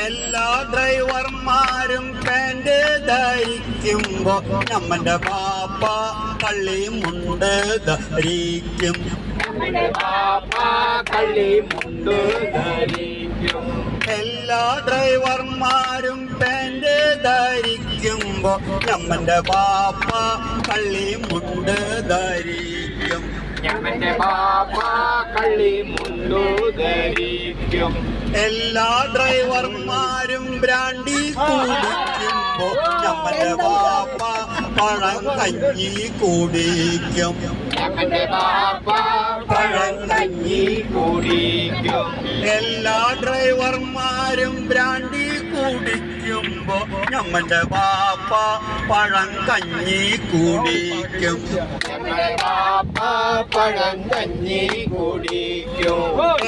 എല്ലാ ഡ്രൈവർമാരും പാൻറ് ധരിക്കുമ്പോ നമ്മന്റെ പാപ്പ കള്ളിമുണ്ട് ധരിക്കും. എല്ലാ ഡ്രൈവർമാരും പാൻറ് ധരിക്കുമ്പോ നമ്മന്റെ പാപ്പ കള്ളിമുണ്ട് ധരിക്കും. എല്ലാ ഡ്രൈവർമാരും ബ്രാൻഡി കുടിക്കുമ്പോ നമ്മന്റെ പാപ്പ പഴം കഞ്ഞി കുടിക്കും. എല്ലാ ഡ്രൈവർമാരും ബ്രാൻഡി കുടിക്കുമ്പോ നമ്മന്റെ പാപ്പ പഴം കഞ്ഞി കുടിക്കും.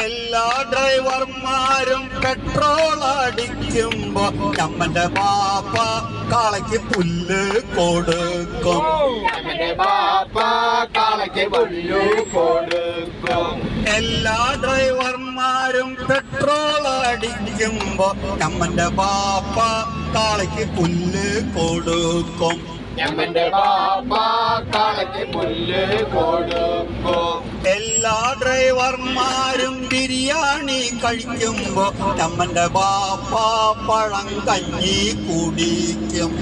എല്ലാ ഡ്രൈവർമാരും പെട്രോൾ അടിക്കുമ്പോ നമ്മന്റെ പാപ്പ കാളയ്ക്ക് പുല്ല് കൊടുക്കും. എല്ലാ ഡ്രൈവർമാരും പെട്രോൾ അടിക്കുമ്പോ നമ്മന്റെ പാപ്പ കാളയ്ക്ക് പുല്ല് കൊടുക്കും. എല്ലാ ഡ്രൈവർമാരും ബിരിയാണി കഴിക്കുമ്പോ നമ്മന്റെ പാപ്പ പഴം കഞ്ഞി കുടിക്കും.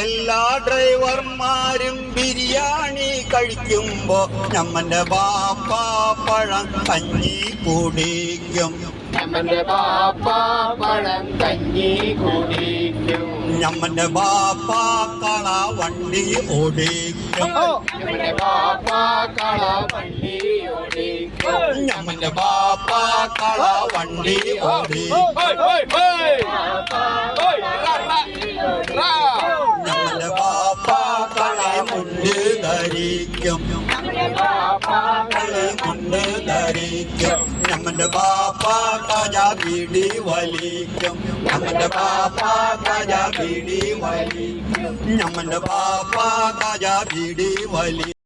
എല്ലാ ഡ്രൈവർമാരും ബിരിയാണി കഴിക്കുമ്പോ നമ്മന്റെ പാപ്പ പഴം കഞ്ഞി കുടിക്കും. നമ്മന്റെ പാപ്പ കള വണ്ടി ഓടിക്കും. നമ്മന്റെ പാപ്പ കള വണ്ടി ഓടിക്കും. നമ്മന്റെ പാപ്പ കള വണ്ടി ഓടിക്കും. നമ്മന്റെ പാപ്പ കളമുണ്ട് ധരിക്കും. കളമുണ്ട് ധരിക്കും. നമ്മന്റെ പാപ്പ കാജ ബീഡി വലിക്കും. നമ്മന്റെ പാപ്പ കാജ ബീഡി വലിക്കും. നമ്മന്റെ പാപ്പ കാജ ബീഡി വലിക്കും.